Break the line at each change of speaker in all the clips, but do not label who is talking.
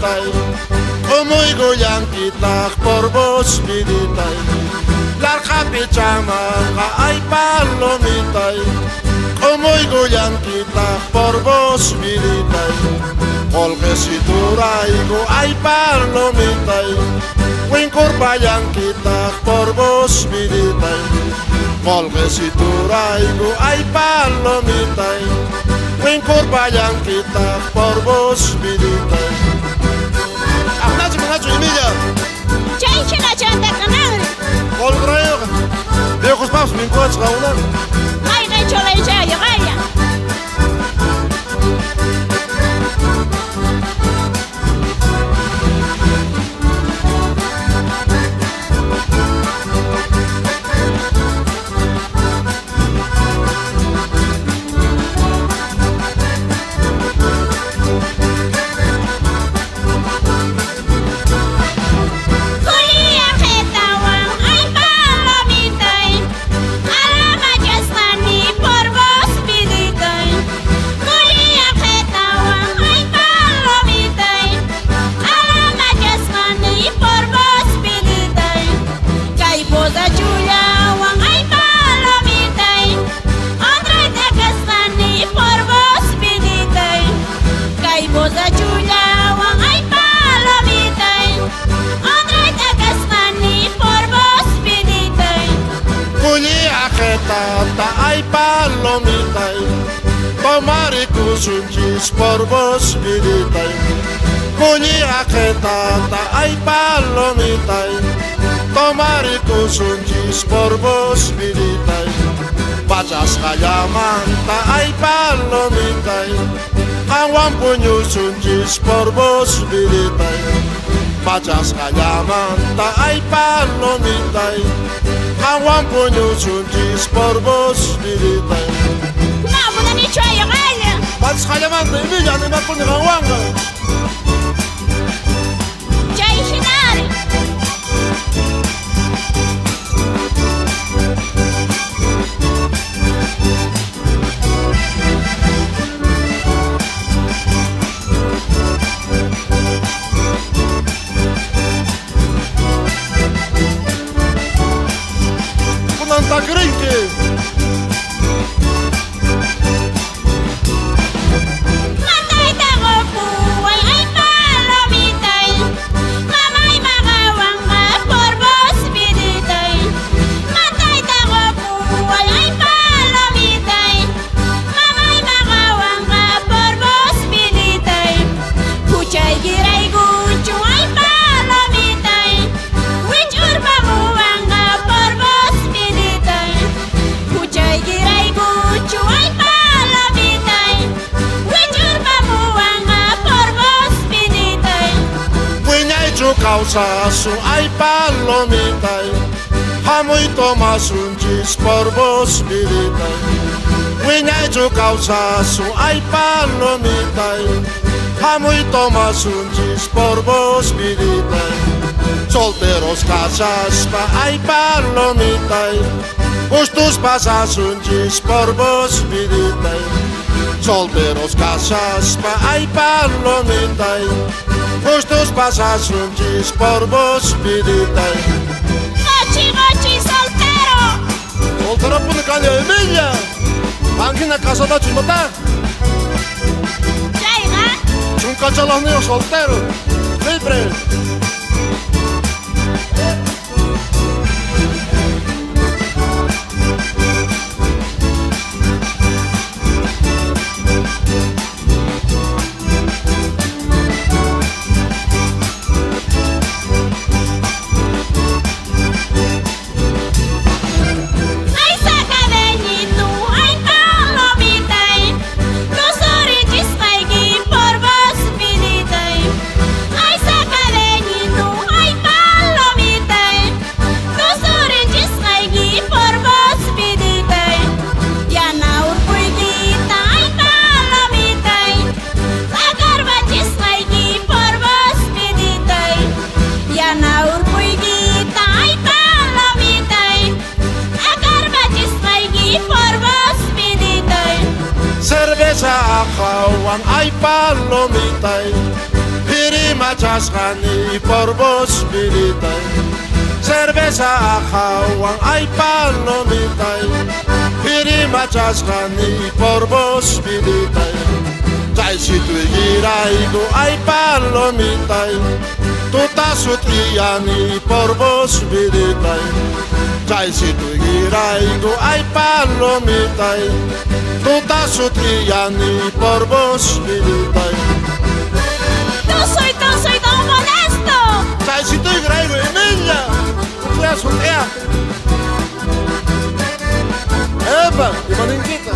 viditay. Umuy goyang kita por vos viditay. Larga pichama ka ay palomitay. Umuy goyang kita por vos viditay. Olke situray ko ay palomitay. Wingkor bayang kita por vos viditay. Olke situray ko ay palomitay. Wingkor bayang kita por vos viditay. Ahnachi manacho imilla.
Chaychina chanta kanal.
Olgrayo. Dejos paus min coach gaunan.
Ay ngay cholay chaya gaya.
Ta ay palomitay. Tomari kusunjis por vos viditay. Kuni aketa ta ay palomitay. Tomari kusunjis por vos viditay. Pachas kayaman ta ay palomitay. Awan punyo sunjis por vos viditay. Pachas kayaman ta ay palomitay. Awan punyo sunjis por vos viditay.
Namo na ni chaya gaya.
Pachas kayaman ta imilla ni nakuni kawanga.
Chay shinari.
Santa Grinke.
Matay tago buhay ay palomitay. Mamay makawang ka por vos viditay. Matay tago buhay ay palomitay. Mamay makawang ka por vos viditay. Kuchay giray gucho ay palomitay. Which urba buwang ka por vos viditay. Kuchay giray gucho ay palomitay. Which urba buwang ka por vos viditay.
Wiñay chukausa su ay palomitay. Hamoy tomasunjis por vos viditay. Wiñay chukausa su ay palomitay. Hamoy tomasunjis por vos viditay. Solteros casas pa ay palomitay. Gustos pasasunjis por vos viditay. Solteros casas pa ay palomitay. Gustos pasasunjis por vos viditay.
Mochi mochi soltero.
Soltero pun kanya Emilia. Angina casada chimota.
Chayga.
Chunka chalahniyo soltero. Libre.
Ay sacadeñito ay palomitay. Tusurichis paigi por vos viditay. Ay sacadeñito ay palomitay. Tusurichis paigi por vos viditay. Yana urpuigita ay palomitay. Agarbachis paigi por vos viditay. Yana urpuigita ay palomitay. Agarbachis paigi por vos viditay.
Cerveza akawan ay palomitay. machascani por vos militay. Cerveza ajawan ay palomitay. Piri machascani por vos militay. Chay si tu giraigo ay palomitay. Tuta sutriani por vos militay. Chay si tu giraigo ay palomitay. Tuta sutriani por vos militay.
Tú soy tan molesto.
Chay si tu giraigo Emilia. Sutia sutia. Epa, y maninquita.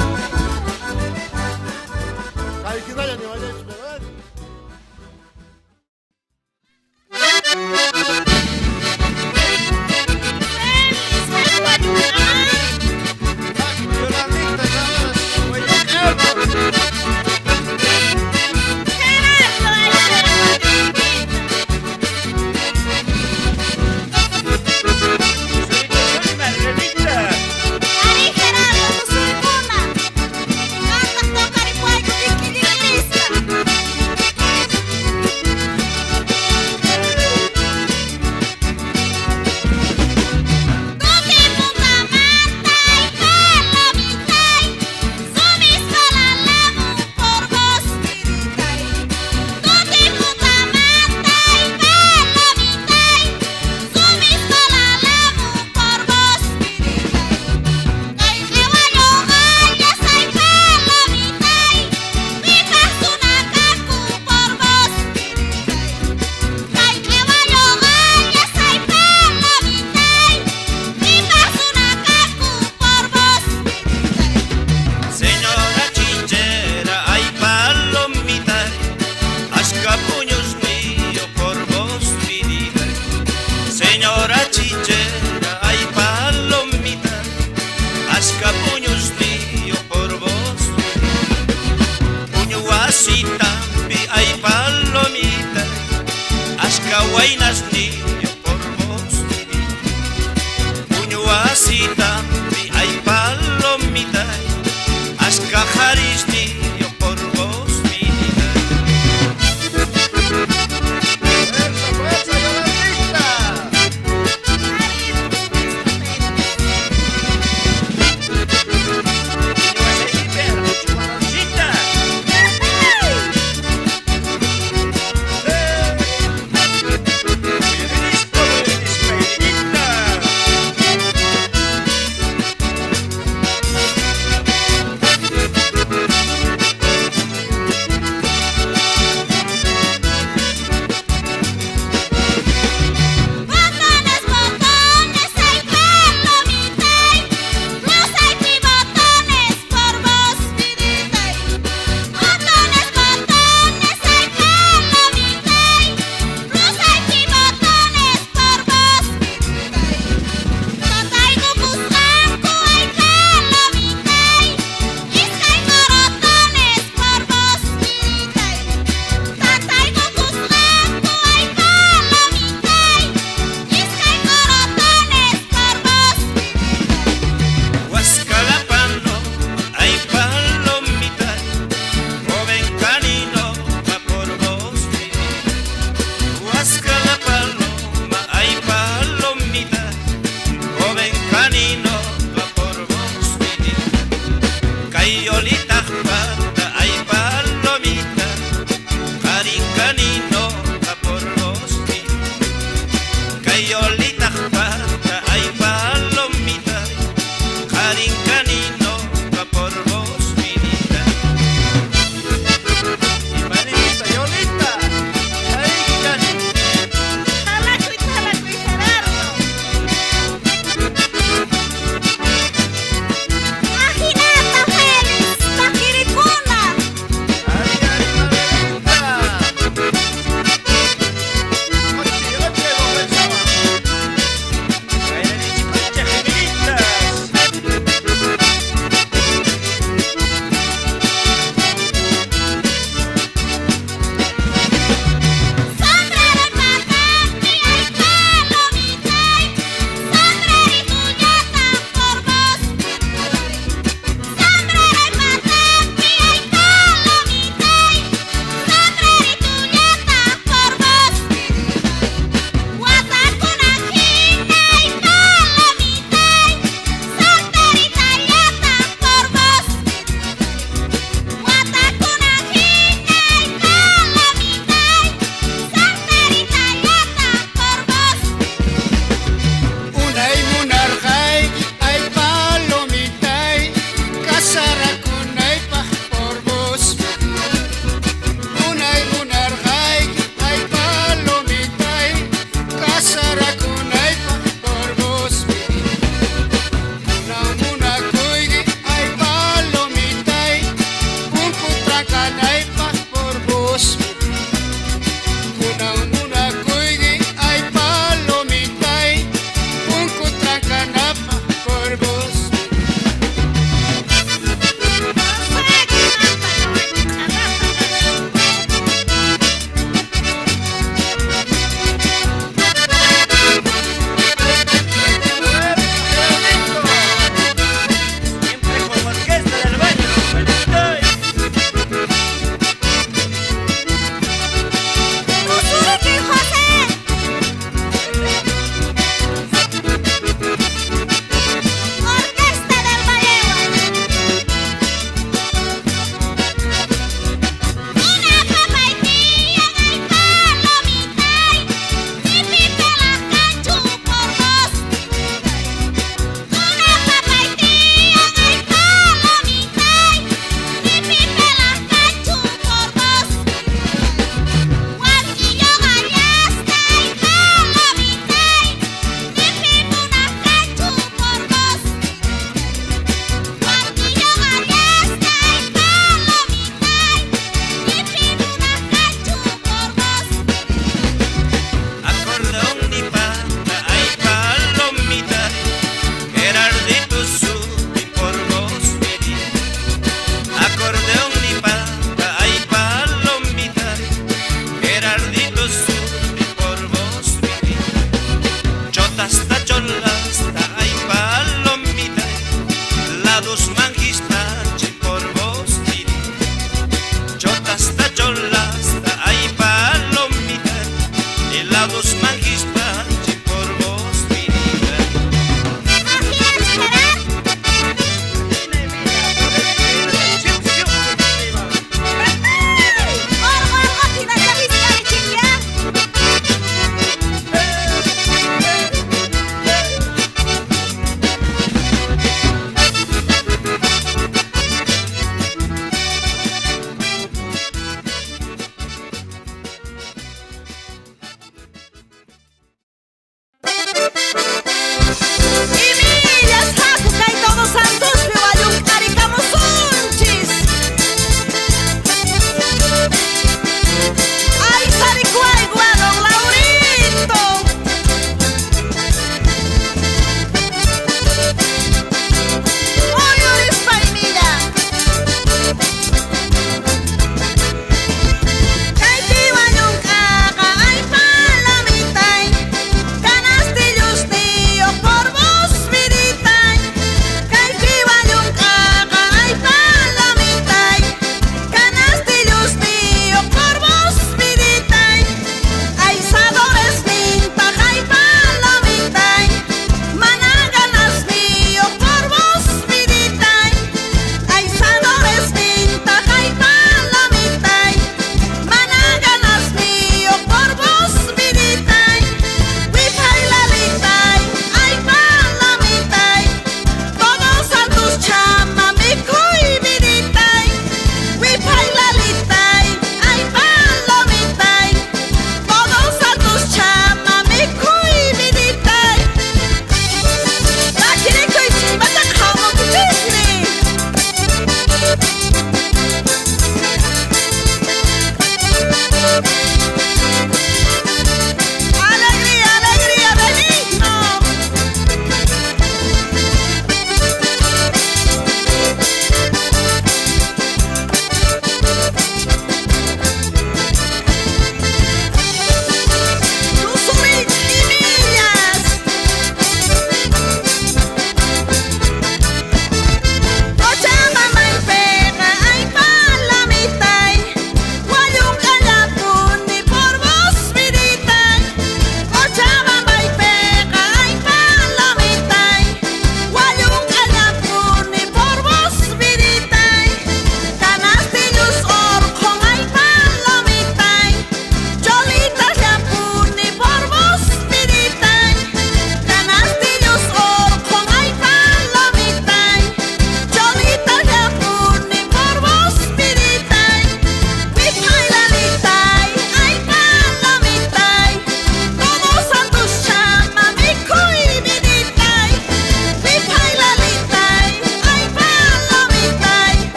Chay kinaya ni vaya a esperar.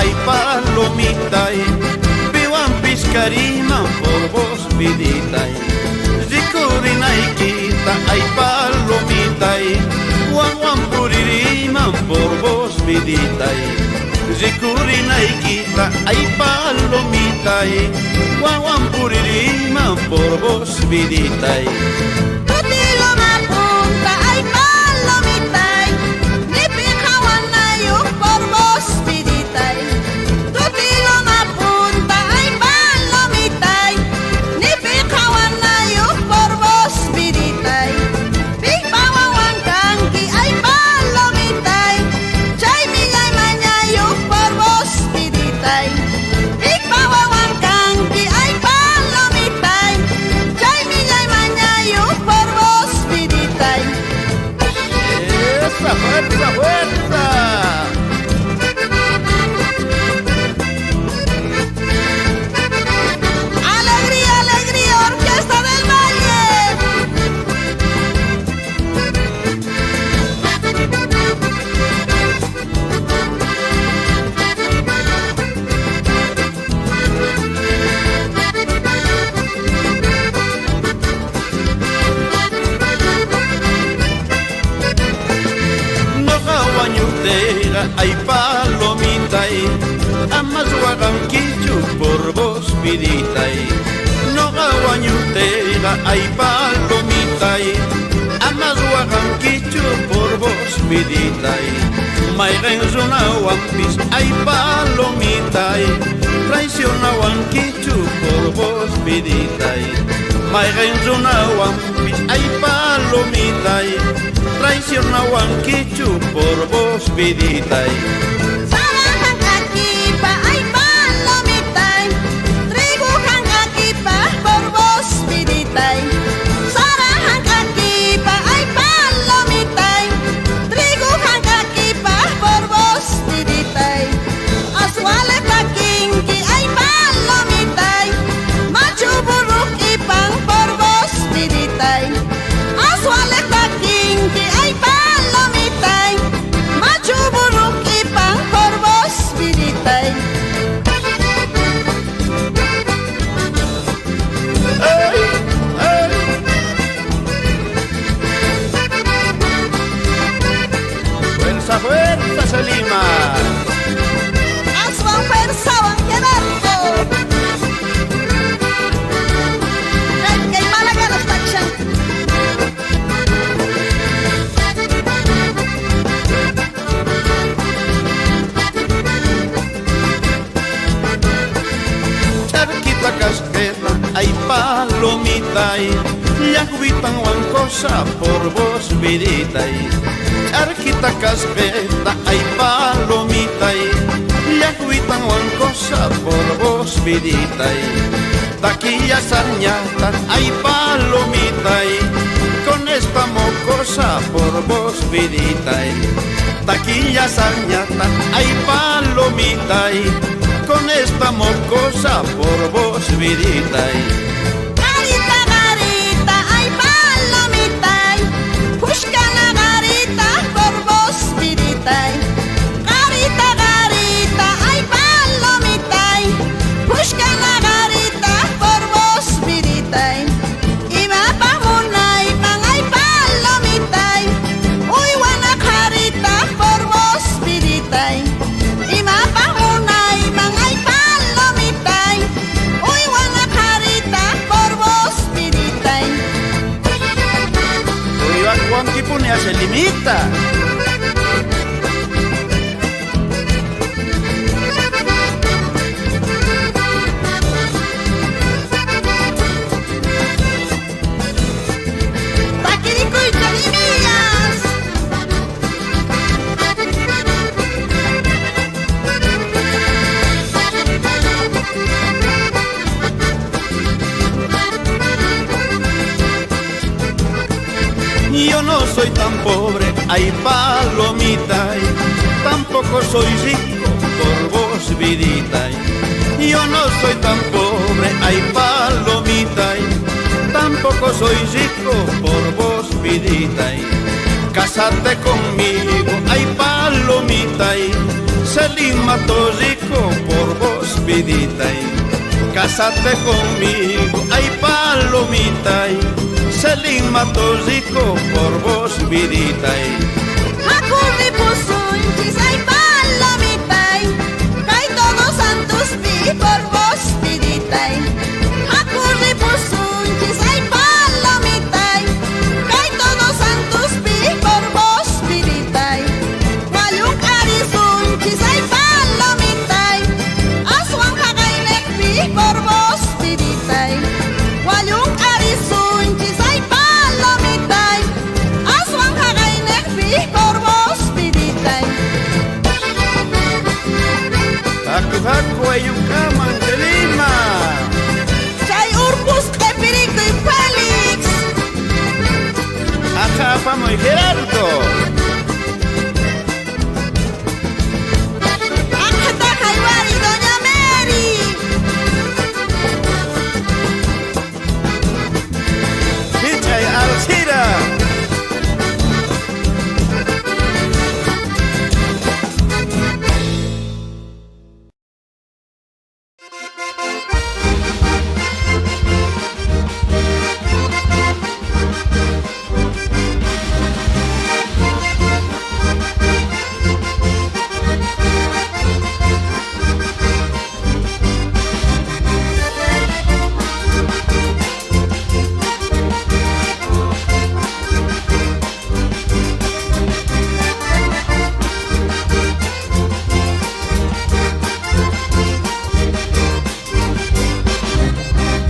ay palomita, vivan piscarima por vos vidita, zicurinaikita, ay palomita, guaguan puririma por vos vidita, zicurinaikita, ay palomita, guaguan puririma por vos vidita.
Tutilo mapunta ay palomita, ni picawan na yung por vos viditay. Tutilo mapunta ay palomita, ni picawan na yung por vos viditay. Pigpawawang kangki ay palomita, chay milay manya yung por vos viditay. Pigpawawang kangki ay palomita, chay milay manya yung por vos viditay.
¡Esa fuerza, fuerza!
Alegría, alegría, Orquesta del Valle.
No caguañutera, ay palomita, amas guaganquichu por vos vidita. No caguañutera, ay palomita, amas guaganquichu por vos vidita. Mairenzona wampis, ay palomita, traiciona wanquichu por vos vidita. Mairenzona wampis, ay palomita, traiciona wanquichu por vos vidita.
Sarahan kakipa ay palomita, triguhan kakipa por vos viditay. Sarahan kakipa ay palomita, triguhan kakipa por vos viditay. Aswale kakinki ay palomita, machuburuk ipang por vos viditay. Aswale kakinki ay palomita, machuburuk ipang por vos viditay.
¡Ey! ¡Ey! ¡Fuerza, fuerza, Selima!
Aswan persawan Gerardo. Kay Malaga na station.
Charquita casqueta, ay palomita, yacuitan huancosa por vos vidita. Charquita casqueta, ay palomita, yacuitan huancosa por vos vidita. Taquilla sañata, ay palomita, con esta mocosa por vos vidita. Taquilla sañata, ay palomita, con esta mocosa por vos vidita.
Garita, garita, ay palomita, busca la garita por vos viditay. Garita, garita, ay palomita, busca la garita por vos viditay. Iba pa munay pang ay palomita, uy wana garita por vos viditay. Iba pa munay pang ay palomita, uy wana garita por vos viditay.
Oiga, Juan Kipunea se limita.
Taquirico y Calimillas.
Yo no soy tan pobre, ay palomita, tampoco soy rico por vos vidita. Yo no soy tan pobre, ay palomita, tampoco soy rico por vos vidita. Casarte conmigo, ay palomita, se lima rico rico por vos, vidita, y cásate conmigo, ay palomita, y Celín Matos rico por vos, vidita, y
Acurri pusunchis, ay palomita, kay todos santos vi por vos, vidita. Acurri pusunchis, ay palomita, kay todos santos vi por vos, vidita. Waluk arisunchis, ay palomita, aswan kagaynek vi por vos, vidita. Waluk arisunchis, ay palomita, aswan kagaynek vi por vos, vidita.
Haku haku ayukaman de Lima.
Chay urpus de Pirito y Félix.
Ajá, vamos y Gerardo.
Ajata Jaibari, Doña Mary.
Pichay Alcira.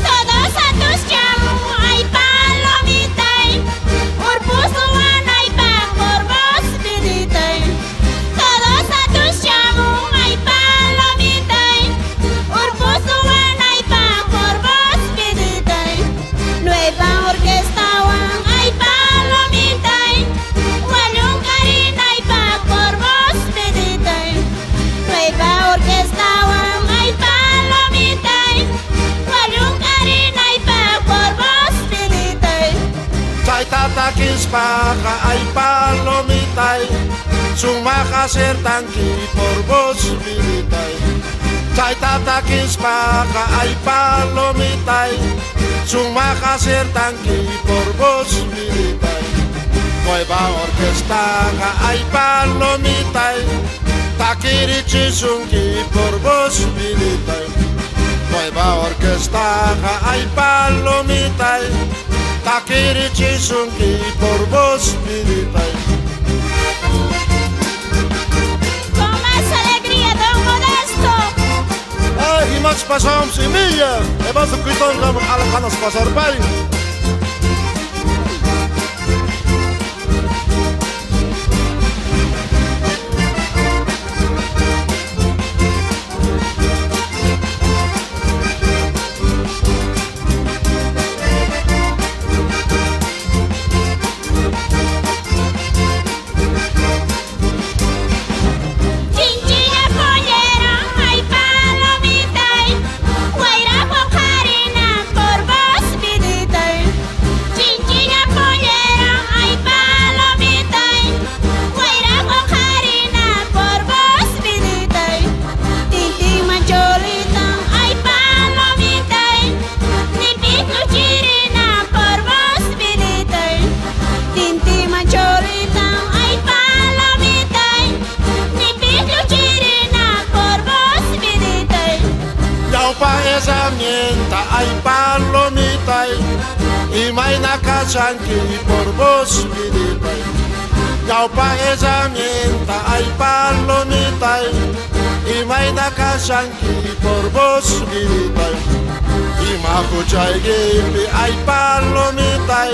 Todos santos llamo, ay palomita, urpusuan ay pan por vos, vidita. Todos santos llamo, ay palomita, urpusuan ay pan por vos, vidita. Nueva orquesta wan, ay palomita, walung karin ay pan por vos, vidita. Nueva orquesta wan, ay palomita, walung karin ay pan por vos, vidita.
Chay tatakis paka ay palomitay Sumakaser tangki por vos militay Chay tatakis paka ay palomitay Sumakaser tangki por vos militay Nueva orquesta ay palomitay Takirichi sunki por vos militay Nueva orquesta ay palomitay Takirichi sunki por vos militay
Con más alegría, don Modesto.
Ay, y Max pasamos semilla E vas a quitar a las ganas pasar pay
Chinchilla pollera, ay palomita, guaira con harina por vos, vidita. Chinchilla pollera, ay palomita, guaira con harina por vos, vidita. Tinti mancholita, ay palomita, ni pico chirina por vos, vidita. Tinti mancholita, ay palomita, ni pico chirina por vos, vidita.
Yaupa esa mienta ay palomitay Y may nakachanki por vos militay Yaupa esa mienta ay palomitay Y may nakachanki por vos militay Y makuchay gibi ay palomitay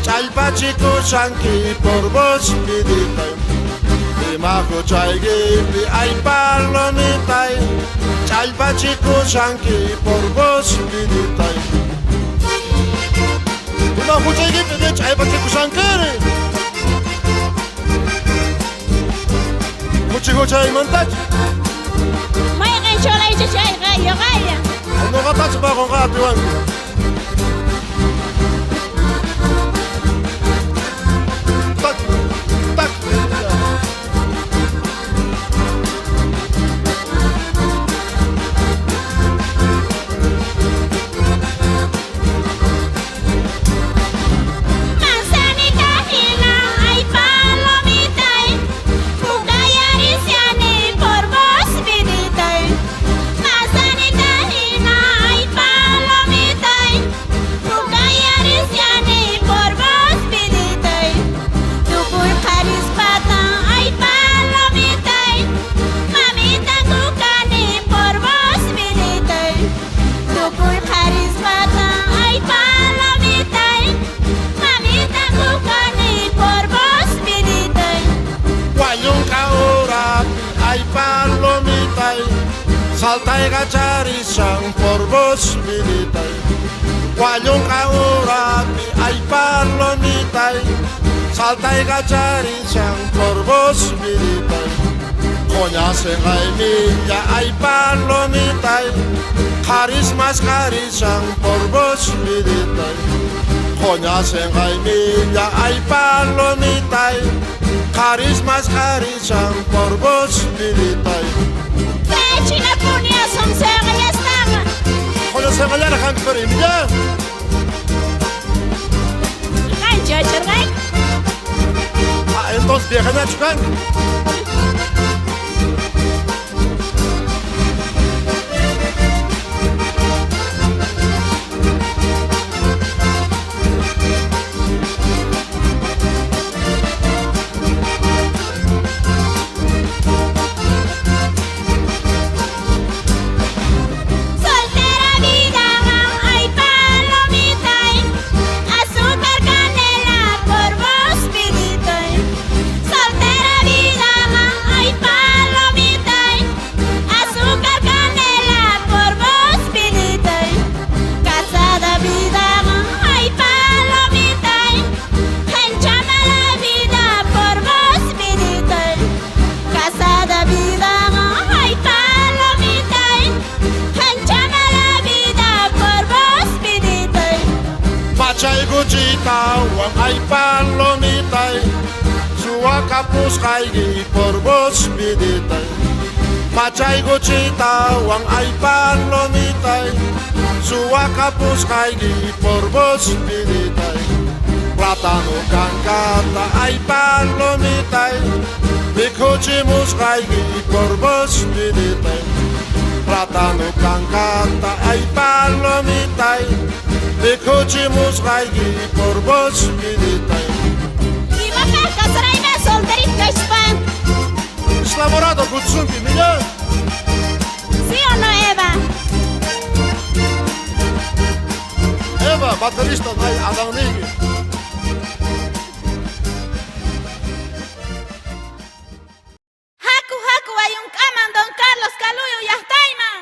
Chalpachiko chanki por vos militay Y makuchay gibi ay palomitay Chalpachiko chanki por vos militay Y makuchay gibi de chalpachiko chankiri Muchicochay mantaj
May chola y chay gaya gaya.
Ano katach ba kung katiwan Tak Tak salta y gacharizan por vos vidita. Guayón caurapi hay palomita, salta y gacharizan por vos vidita. Coñacen hay milla hay palomita, carismas carizan por vos vidita. Coñacen hay milla hay palomita, carismas carizan por vos vidita.
China punia son sega y están.
Coñacen hay arjan perimilla.
Gancho, churgay.
Entonces viajan a Chucan.
Soltera vida, hay palomita, azúcar canela por vos vidita. Soltera vida, hay palomita, azúcar canela por vos vidita. Casada vida, hay palomita, enchama la vida por vos vidita. Casada vida, hay palomita, enchama la vida por vos vidita.
Machay guchita, wan ay palomita, suaka puskai por vos vidita. Machay guchita, wan ay palomita, suaka puskai por vos vidita. Plátano cancata ay palomita, bikuchi muskai por vos vidita. Plátano cancata ay palomita, bikuchi muskai por vos vidita.
Y baja casaraima solterita hispan.
Islamorado kutsunki milla.
¿Sí o no, Eva?
Eva, baterista ay Adanigi.
Haku haku hay un caman Don Carlos Caluyo y Astaiman.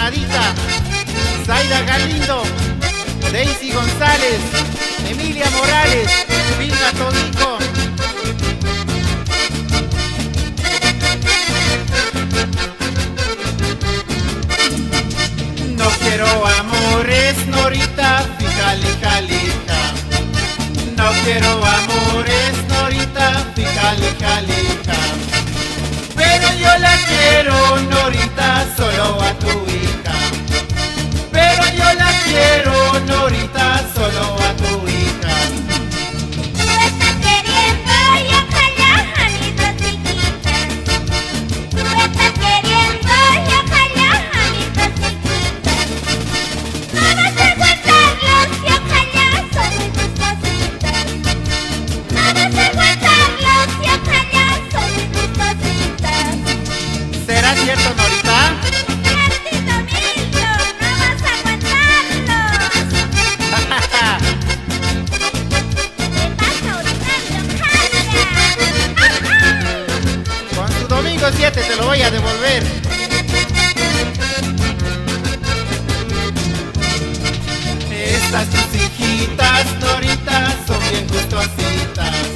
Granadita, Zaida Galindo, Daisy González, Emilia Morales, Vilma Todico. No quiero amores, Norita, fíjale, jalija. No quiero amores, Norita, fíjale, jalija. Pero yo la quiero, Norita, solo a tu hija. Pero yo la quiero, Norita, solo a tu hija.
Tú estás queriendo y ojalá a mis dos chiquitas. Tú estás queriendo y ojalá a mis dos chiquitas. No vas a aguantarlos y ojalá son muy gustositas. No vas a aguantarlos y ojalá son muy gustositas.
¿Será cierto, Norita?
Ciertito, Milton, no vas a aguantarlos. Te vas a orinar, John.
Con tu domingo 7 te lo voy a devolver. Estas tus hijitas, Norita, son bien gustositas.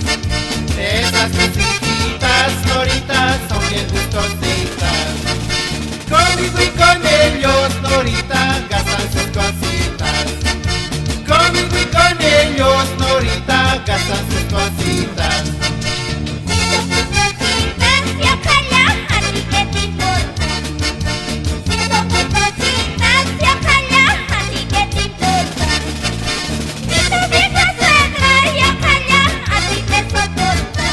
Estas tus hijitas, Norita, son bien gustositas. Conmigo y con ellos, Norita, gastan sus cositas. Conmigo y con ellos, Norita, gastan sus cositas.
Si son gustositas y ojalá a ti que te importa. Si son gustositas y ojalá a ti que te importa. Si tu vieja suegra y ojalá a ti te soporta.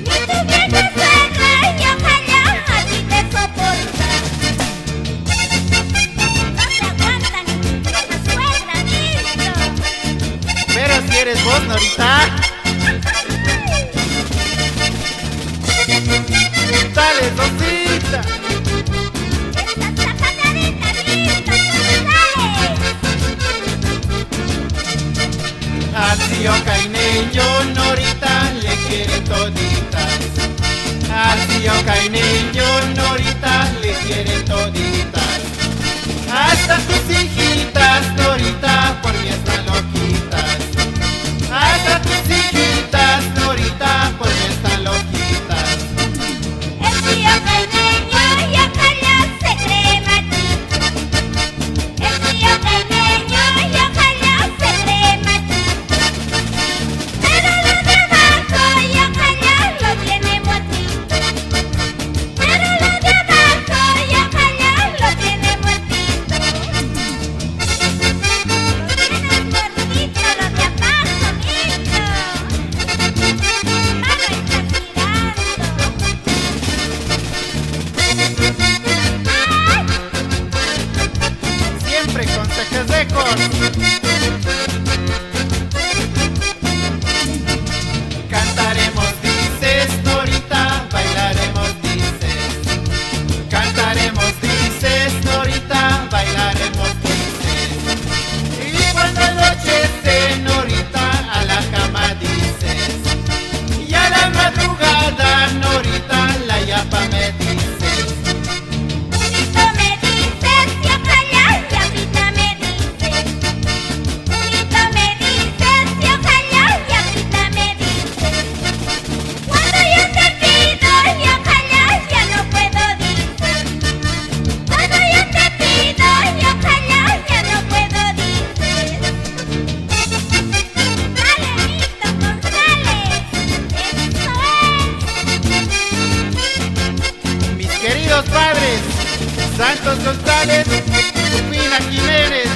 Ni tu vieja suegra y ojalá a ti te soporta. No te aguanta ni tu vieja suegra, Milton.
Pero si eres vos, Norita. Dale, Rosita.
Esa zapatarita, Milton, González.
A tío Caineño, Norita, le quieren toditas. A tío Caineño, Norita, le quieren toditas. Hasta tus hijitas, Norita, por mí están loquitas. Hasta tus hijitas, Norita, por mí están loquitas.
El tío Caineño y ojalá se cree machito. El tío Caineño y ojalá se cree machito. Pero lo de abajo y ojalá lo tiene muertito. Pero lo de abajo y ojalá lo tiene muertito. Lo tiene muertito lo de abajo, Milton. Mano está tirando.
Siempre con Tejes Records. Cantaremos, dices, Norita, bailaremos, dices. Cantaremos, dices, Norita, bailaremos, dices. Y cuando anochece, Norita, a la cama dices. Y a la madrugada, Norita, la yapa me dices.
Purito me dices y ojalá y ahorita me dices. Purito me dices y ojalá y ahorita me dices. Cuando yo te pido y ojalá ya no puedo dices. Cuando yo te pido y ojalá ya no puedo dices. Dale, Milton González, eso es.
Mis queridos padres, Santos González, Rufina Jiménez.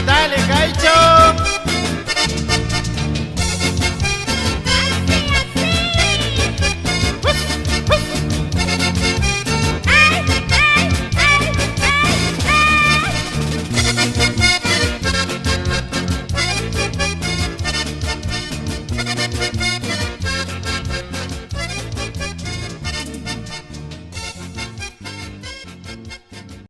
Dale, Gaicho.